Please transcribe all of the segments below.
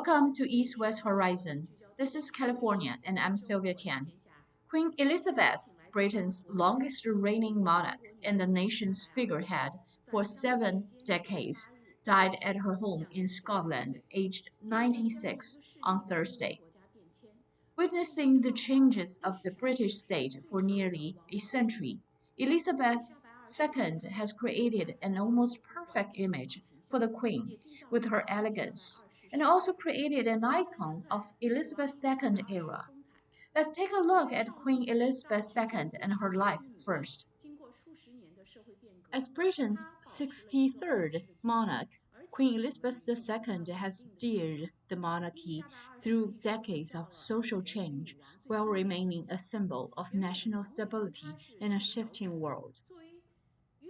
Welcome to East West Horizon. This is California, and I'm Sylvia Tian. Queen Elizabeth, Britain's longest reigning monarch and the nation's figurehead for 7 decades, died at her home in Scotland, aged 96, on Thursday. Witnessing the changes of the British state for nearly a century, Elizabeth II has created an almost perfect image for the Queen with her elegance, and also created an icon of Elizabeth II era. Let's take a look at Queen Elizabeth II and her life first. As Britain's 63rd monarch, Queen Elizabeth II has steered the monarchy through decades of social change while remaining a symbol of national stability in a shifting world.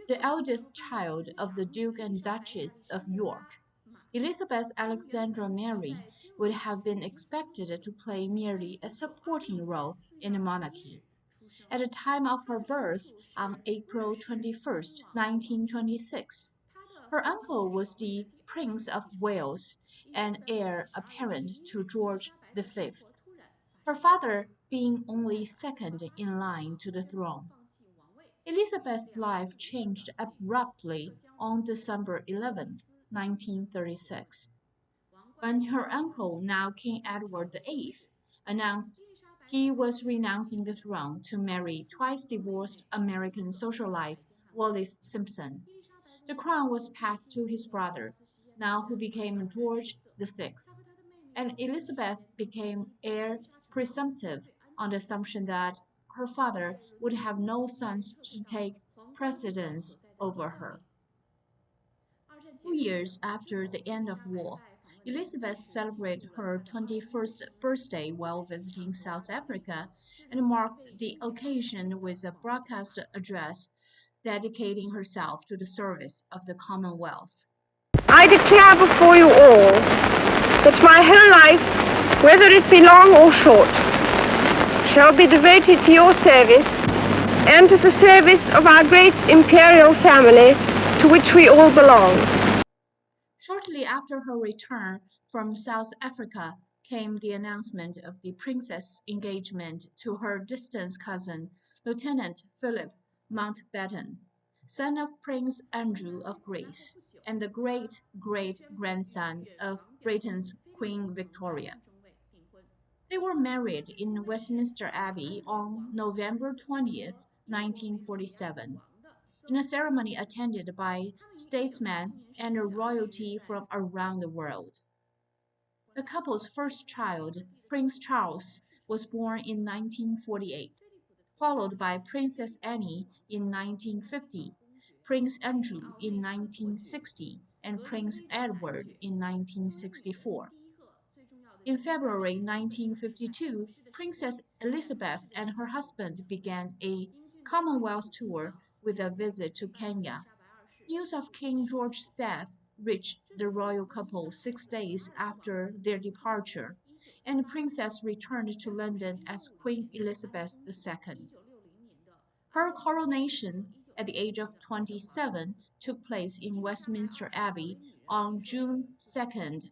The eldest child of the Duke and Duchess of York, Elizabeth Alexandra Mary would have been expected to play merely a supporting role in the monarchy. At the time of her birth, on April 21, 1926, her uncle was the Prince of Wales and heir apparent to George V, her father being only second in line to the throne. Elizabeth's life changed abruptly on December 11, 1936, when her uncle, now King Edward VIII, announced he was renouncing the throne to marry twice divorced American socialite Wallis Simpson. The crown was passed to his brother, now who became George VI, and Elizabeth became heir presumptive on the assumption that her father would have no sons to take precedence over her. 2 years after the end of war, Elizabeth celebrated her 21st birthday while visiting South Africa and marked the occasion with a broadcast address dedicating herself to the service of the Commonwealth. I declare before you all that my whole life, whether it be long or short, shall be devoted to your service and to the service of our great imperial family to which we all belong. Shortly after her return from South Africa came the announcement of the princess' engagement to her distant cousin, Lieutenant Philip Mountbatten, son of Prince Andrew of Greece and the great-great-grandson of Britain's Queen Victoria. They were married in Westminster Abbey on November 20th, 1947, in a ceremony attended by statesmen and royalty from around the world. The couple's first child, Prince Charles, was born in 1948, followed by Princess Anne in 1950, Prince Andrew in 1960, and Prince Edward in 1964. In February 1952, Princess Elizabeth and her husband began a Commonwealth tour with a visit to Kenya. News of King George's death reached the royal couple 6 days after their departure, and the princess returned to London as Queen Elizabeth II. Her coronation at the age of 27 took place in Westminster Abbey on June 2,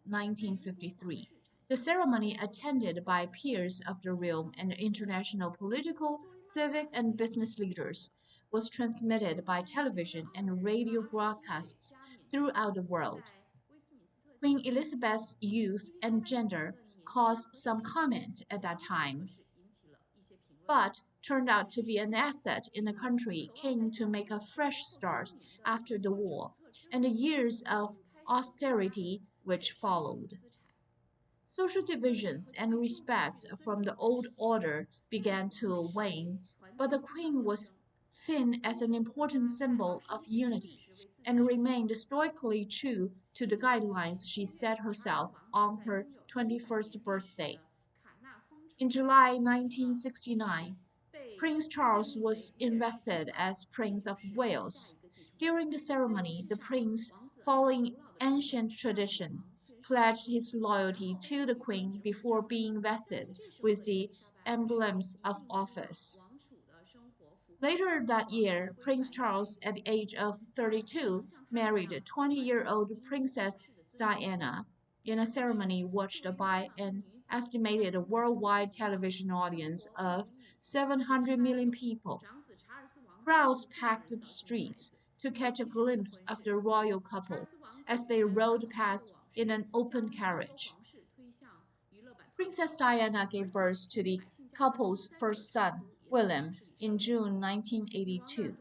1953. The ceremony, attended by peers of the realm and international political, civic, and business leaders, was transmitted by television and radio broadcasts throughout the world. Queen Elizabeth's youth and gender caused some comment at that time, but turned out to be an asset in a country keen to make a fresh start after the war and the years of austerity which followed. Social divisions and respect from the old order began to wane, but the Queen was seen as an important symbol of unity and remained stoically true to the guidelines she set herself on her 21st birthday. In July 1969, Prince Charles was invested as Prince of Wales. During the ceremony, the prince, following ancient tradition, pledged his loyalty to the Queen before being vested with the emblems of office. Later that year, Prince Charles, at the age of 32, married 20-year-old Princess Diana in a ceremony watched by an estimated worldwide television audience of 700 million people. Crowds packed the streets to catch a glimpse of the royal couple as they rode past in an open carriage. Princess Diana gave birth to the couple's first son, William, in June 1982.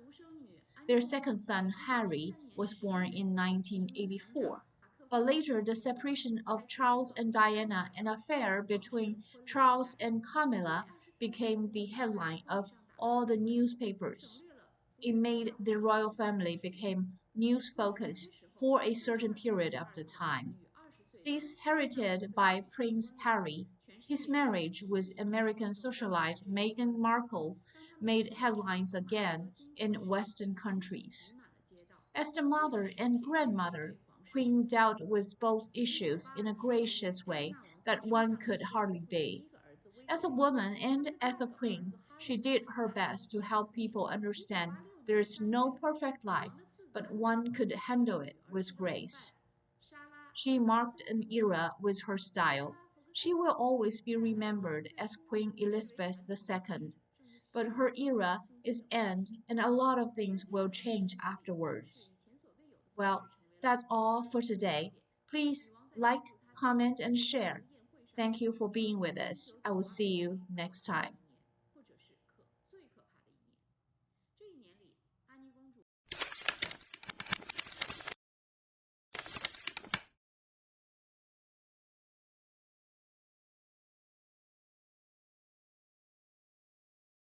Their second son, Harry, was born in 1984. But later, the separation of Charles and Diana, an affair between Charles and Camilla, became the headline of all the newspapers. It made the royal family become news focus for a certain period of the time. This heralded by Prince Harry, his marriage with American socialite Meghan Markle made headlines again in Western countries. As the mother and grandmother, Queen dealt with both issues in a gracious way that one could hardly be. As a woman and as a queen, she did her best to help people understand there is no perfect life, but one could handle it with grace. She marked an era with her style. She will always be remembered as Queen Elizabeth II, but her era is end and a lot of things will change afterwards. Well, that's all for today. Please like, comment, and share. Thank you for being with us. I will see you next time.